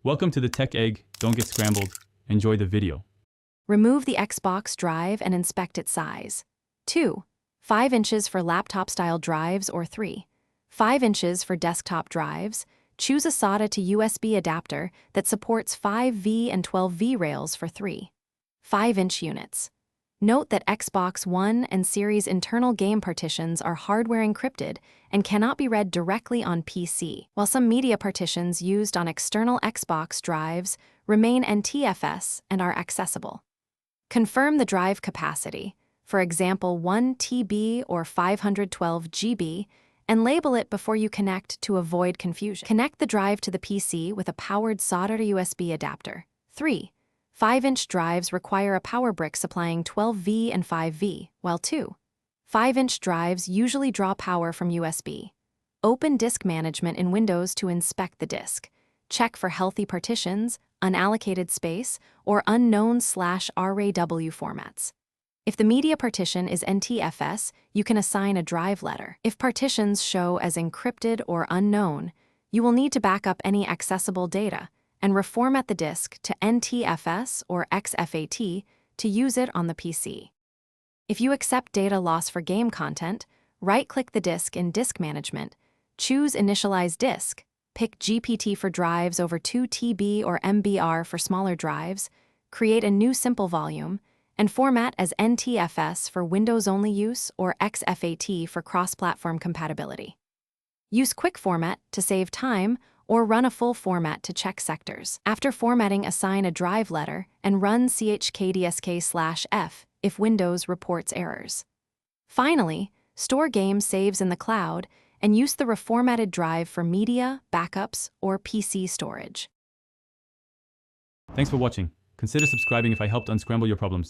Welcome to the Tech Egg. Don't get scrambled. Enjoy the video. Remove the Xbox drive and inspect its size. 2. 5 inches for laptop-style drives or 3. 5 inches for desktop drives. Choose a SATA to USB adapter that supports 5V and 12V rails for 3. 5-inch units. Note that Xbox One and Series internal game partitions are hardware encrypted and cannot be read directly on PC, while some media partitions used on external Xbox drives remain NTFS and are accessible. Confirm the drive capacity, for example 1 TB or 512 GB, and label it before you connect to avoid confusion. Connect the drive to the PC with a powered SATA to USB adapter. 3. 5-inch drives require a power brick supplying 12V and 5V, while 2. 5-inch drives usually draw power from USB. Open disk management in Windows to inspect the disk. Check for healthy partitions, unallocated space, or unknown/RAW formats. If the media partition is NTFS, you can assign a drive letter. If partitions show as encrypted or unknown, you will need to back up any accessible data and reformat the disk to NTFS or XFAT to use it on the PC. If you accept data loss for game content, right-click the disk in Disk Management, choose Initialize Disk, pick GPT for drives over 2 TB or MBR for smaller drives, create a new simple volume, and format as NTFS for Windows-only use or XFAT for cross-platform compatibility. Use Quick Format to save time or run a full format to check sectors. After formatting, assign a drive letter and run chkdsk/f if Windows reports errors. Finally, store game saves in the cloud and use the reformatted drive for media, backups, or PC storage. Thanks for watching. Consider subscribing if I helped unscramble your problems.